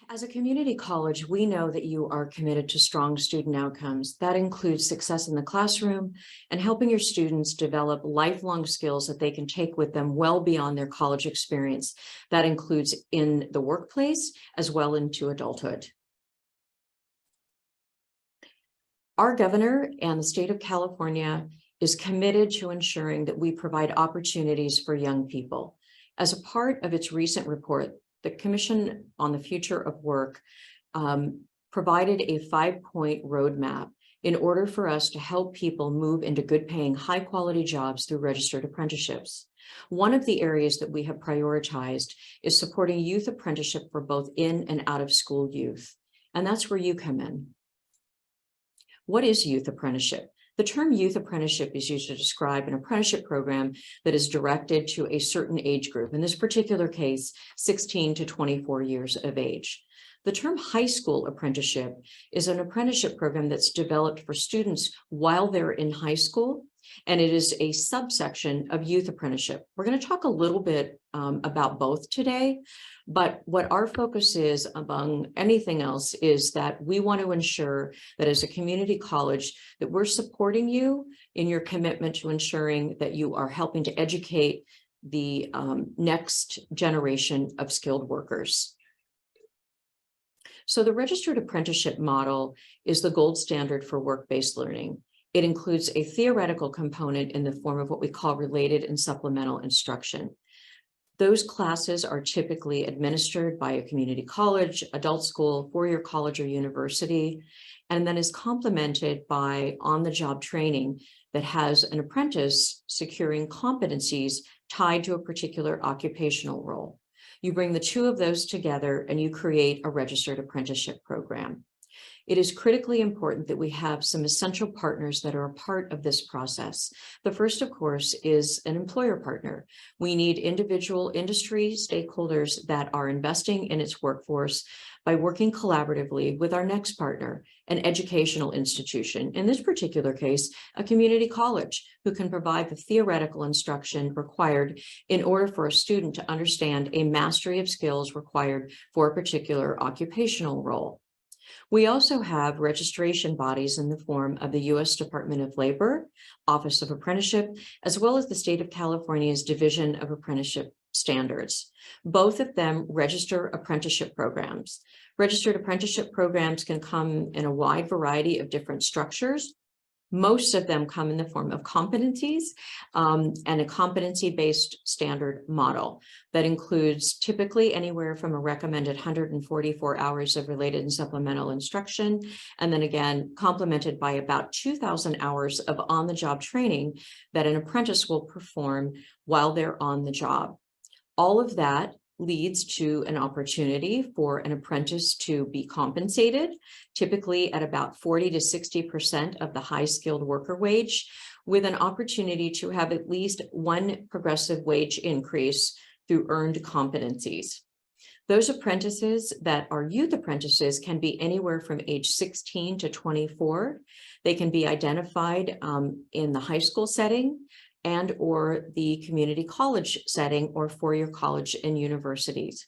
As a community college, we know that you are committed to strong student outcomes. That includes success in the classroom and helping your students develop lifelong skills that they can take with them well beyond their college experience. That includes in the workplace as well into adulthood. Our governor and the state of California is committed to ensuring that we provide opportunities for young people. As a part of its recent report, the Commission on the Future of Work provided a 5-point roadmap in order for us to help people move into good-paying, high-quality jobs through registered apprenticeships. One of the areas that we have prioritized is supporting youth apprenticeship for both in and out-of-school youth, and that's where you come in. What is youth apprenticeship? The term youth apprenticeship is used to describe an apprenticeship program that is directed to a certain age group, in this particular case, 16 to 24 years of age. The term high school apprenticeship is an apprenticeship program that's developed for students while they're in high school, and it is a subsection of youth apprenticeship. We're going to talk a little bit about both today, but what our focus is among anything else is that we want to ensure that as a community college that we're supporting you in your commitment to ensuring that you are helping to educate the next generation of skilled workers. So the registered apprenticeship model is the gold standard for work-based learning. It includes a theoretical component in the form of what we call related and supplemental instruction. Those classes are typically administered by a community college, adult school, four-year college or university, and then is complemented by on-the-job training that has an apprentice securing competencies tied to a particular occupational role. You bring the two of those together and you create a registered apprenticeship program. It is critically important that we have some essential partners that are a part of this process. The first, of course, is an employer partner. We need individual industry stakeholders that are investing in its workforce by working collaboratively with our next partner, an educational institution, in this particular case, a community college, who can provide the theoretical instruction required in order for a student to understand a mastery of skills required for a particular occupational role. We also have registration bodies in the form of the U.S. Department of Labor, Office of Apprenticeship, as well as the state of California's Division of Apprenticeship Standards. Both of them register apprenticeship programs. Registered apprenticeship programs can come in a wide variety of different structures. Most of them come in the form of competencies and a competency-based standard model that includes typically anywhere from a recommended 144 hours of related and supplemental instruction, and then again, complemented by about 2,000 hours of on-the-job training that an apprentice will perform while they're on the job. All of that leads to an opportunity for an apprentice to be compensated, typically at about 40 to 60% of the high skilled worker wage, with an opportunity to have at least one progressive wage increase through earned competencies. Those apprentices that are youth apprentices can be anywhere from age 16 to 24. They can be identified in the high school setting and or the community college setting or four-year college and universities.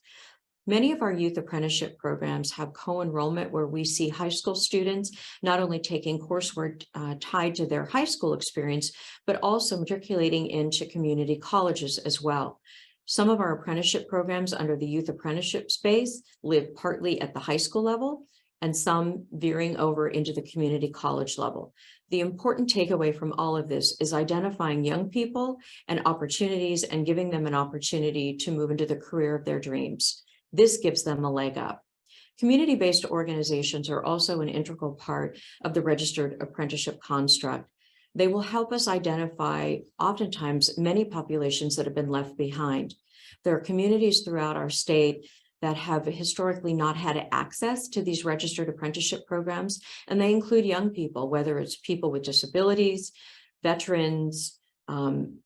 Many of our youth apprenticeship programs have co-enrollment where we see high school students not only taking coursework tied to their high school experience, but also matriculating into community colleges as well. Some of our apprenticeship programs under the youth apprenticeship space live partly at the high school level and some veering over into the community college level. The important takeaway from all of this is identifying young people and opportunities and giving them an opportunity to move into the career of their dreams. This gives them a leg up. Community-based organizations are also an integral part of the registered apprenticeship construct. They will help us identify oftentimes many populations that have been left behind. There are communities throughout our state that have historically not had access to these registered apprenticeship programs, and they include young people, whether it's people with disabilities, veterans,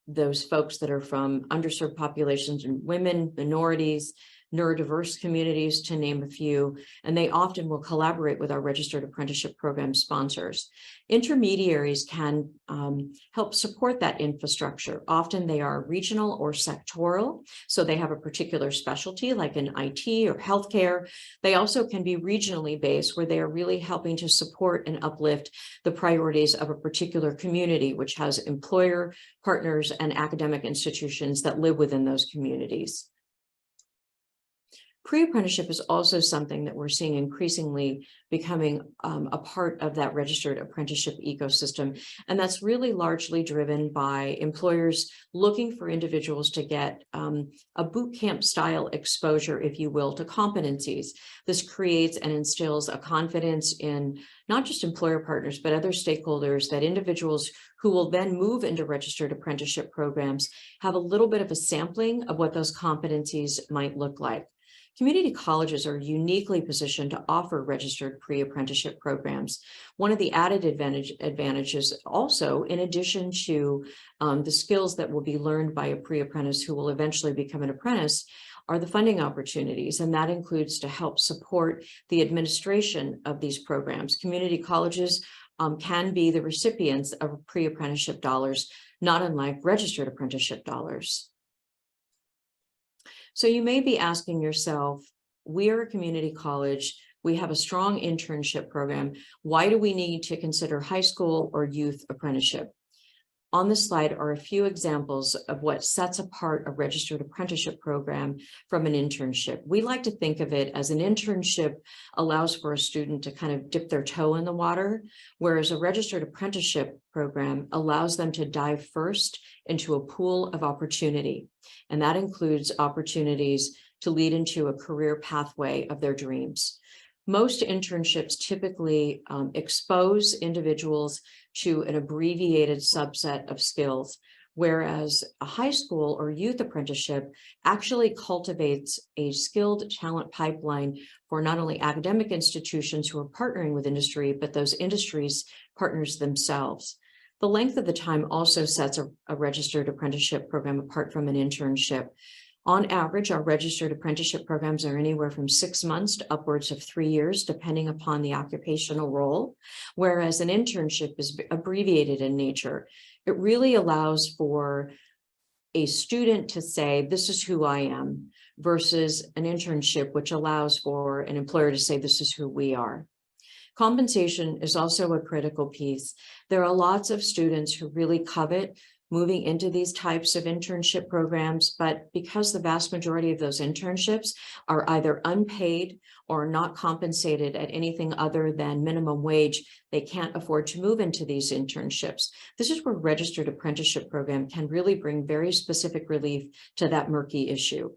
those folks that are from underserved populations and women, minorities, neurodiverse communities, to name a few, and they often will collaborate with our registered apprenticeship program sponsors. Intermediaries can help support that infrastructure. Often they are regional or sectoral, so they have a particular specialty like in IT or healthcare. They also can be regionally based, where they are really helping to support and uplift the priorities of a particular community, which has employer partners and academic institutions that live within those communities. Pre-apprenticeship is also something that we're seeing increasingly becoming a part of that registered apprenticeship ecosystem. And that's really largely driven by employers looking for individuals to get a boot camp style exposure, if you will, to competencies. This creates and instills a confidence in not just employer partners, but other stakeholders, that individuals who will then move into registered apprenticeship programs have a little bit of a sampling of what those competencies might look like. Community colleges are uniquely positioned to offer registered pre-apprenticeship programs. One of the added advantages also, in addition to the skills that will be learned by a pre-apprentice who will eventually become an apprentice, are the funding opportunities, and that includes to help support the administration of these programs. Community colleges can be the recipients of pre-apprenticeship dollars, not unlike registered apprenticeship dollars. So you may be asking yourself, we are a community college, we have a strong internship program. Why do we need to consider high school or youth apprenticeship? On this slide are a few examples of what sets apart a registered apprenticeship program from an internship. We like to think of it as an internship allows for a student to kind of dip their toe in the water, whereas a registered apprenticeship program allows them to dive first into a pool of opportunity. And that includes opportunities to lead into a career pathway of their dreams. Most internships typically expose individuals to an abbreviated subset of skills, whereas a high school or youth apprenticeship actually cultivates a skilled talent pipeline for not only academic institutions who are partnering with industry, but those industries partners themselves. The length of the time also sets a registered apprenticeship program apart from an internship. On average, our registered apprenticeship programs are anywhere from 6 months to upwards of 3 years, depending upon the occupational role, whereas an internship is abbreviated in nature. It really allows for a student to say, this is who I am, versus an internship, which allows for an employer to say, this is who we are. Compensation is also a critical piece. There are lots of students who really covet moving into these types of internship programs, but because the vast majority of those internships are either unpaid or not compensated at anything other than minimum wage, they can't afford to move into these internships. This is where registered apprenticeship program can really bring very specific relief to that murky issue.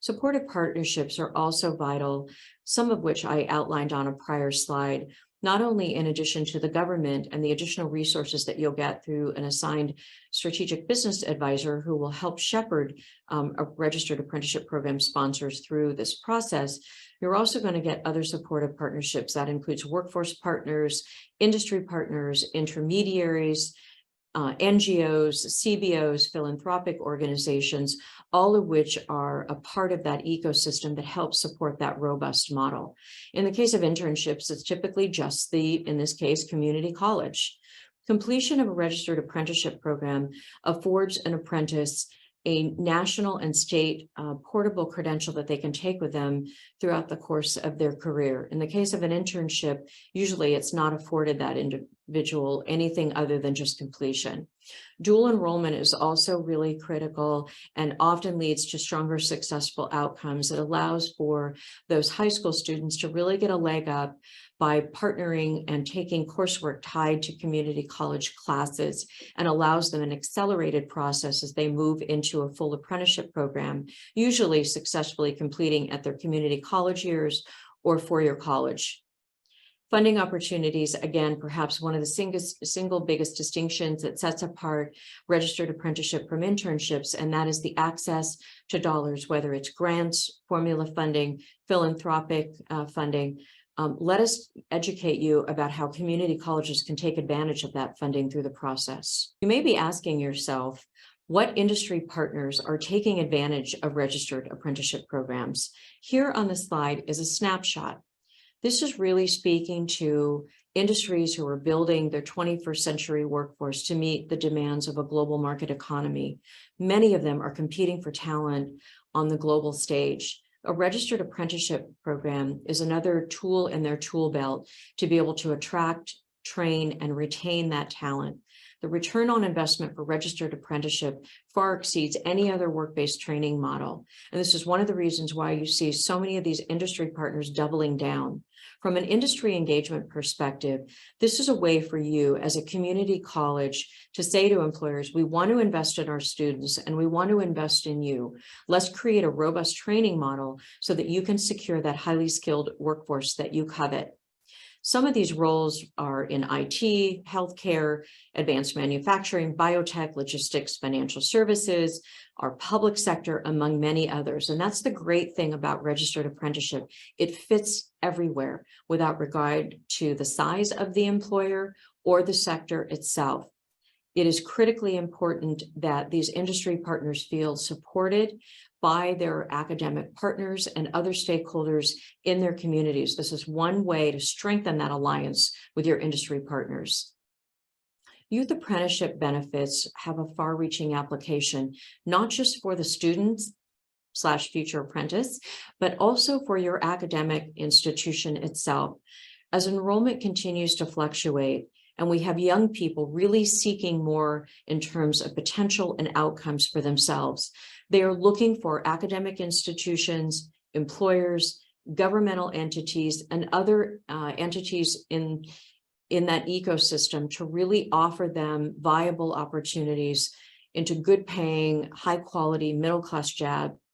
Supportive partnerships are also vital, some of which I outlined on a prior slide, not only in addition to the government and the additional resources that you'll get through an assigned strategic business advisor who will help shepherd a registered apprenticeship program sponsors through this process. You're also going to get other supportive partnerships. That includes workforce partners, industry partners, intermediaries, NGOs, CBOs, philanthropic organizations, all of which are a part of that ecosystem that helps support that robust model. In the case of internships, it's typically just in this case, community college. Completion of a registered apprenticeship program affords an apprentice a national and state portable credential that they can take with them throughout the course of their career. In the case of an internship, usually it's not afforded that individual anything other than just completion. Dual enrollment is also really critical and often leads to stronger successful outcomes. It allows for those high school students to really get a leg up by partnering and taking coursework tied to community college classes, and allows them an accelerated process as they move into a full apprenticeship program, usually successfully completing at their community college years or four-year college. Funding opportunities, again, perhaps one of the single biggest distinctions that sets apart registered apprenticeship from internships, and that is the access to dollars, whether it's grants, formula funding, philanthropic funding. Let us educate you about how community colleges can take advantage of that funding through the process. You may be asking yourself, What industry partners are taking advantage of registered apprenticeship programs? Here on the slide is a snapshot. This is really speaking to industries who are building their 21st century workforce to meet the demands of a global market economy. Many of them are competing for talent on the global stage. A registered apprenticeship program is another tool in their tool belt to be able to attract, train, and retain that talent. The return on investment for registered apprenticeship far exceeds any other work-based training model. And this is one of the reasons why you see so many of these industry partners doubling down. From an industry engagement perspective, this is a way for you as a community college to say to employers, we want to invest in our students and we want to invest in you. Let's create a robust training model so that you can secure that highly skilled workforce that you covet. Some of these roles are in IT, healthcare, advanced manufacturing, biotech, logistics, financial services, our public sector, among many others. And that's the great thing about registered apprenticeship. It fits everywhere without regard to the size of the employer or the sector itself. It is critically important that these industry partners feel supported by their academic partners and other stakeholders in their communities. This is one way to strengthen that alliance with your industry partners. Youth apprenticeship benefits have a far-reaching application, not just for the students / future apprentice, but also for your academic institution itself. As enrollment continues to fluctuate, and we have young people really seeking more in terms of potential and outcomes for themselves, they are looking for academic institutions, employers, governmental entities, and other entities in that ecosystem to really offer them viable opportunities into good paying, high quality, middle-class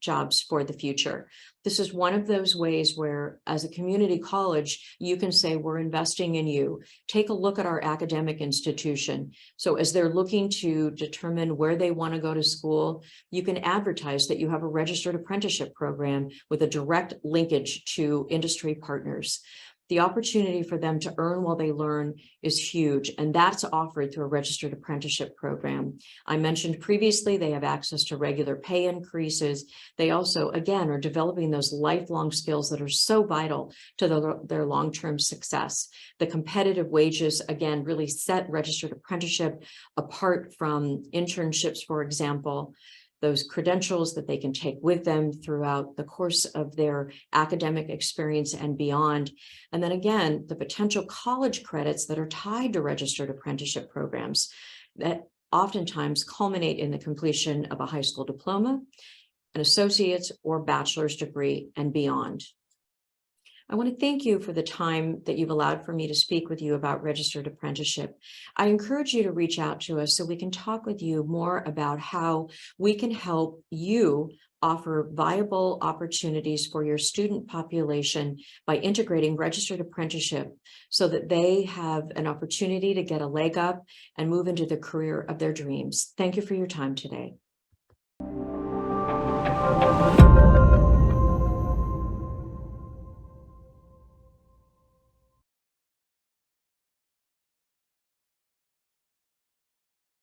jobs for the future. This is one of those ways where, as a community college, you can say, we're investing in you. Take a look at our academic institution. So as they're looking to determine where they want to go to school, you can advertise that you have a registered apprenticeship program with a direct linkage to industry partners. The opportunity for them to earn while they learn is huge, and that's offered through a registered apprenticeship program. I mentioned previously they have access to regular pay increases. They also, again, are developing those lifelong skills that are so vital to their long-term success. The competitive wages, again, really set registered apprenticeship apart from internships, for example. Those credentials that they can take with them throughout the course of their academic experience and beyond. And then again, the potential college credits that are tied to registered apprenticeship programs that oftentimes culminate in the completion of a high school diploma, an associate's or bachelor's degree, and beyond. I want to thank you for the time that you've allowed for me to speak with you about registered apprenticeship. I encourage you to reach out to us so we can talk with you more about how we can help you offer viable opportunities for your student population by integrating registered apprenticeship so that they have an opportunity to get a leg up and move into the career of their dreams. Thank you for your time today.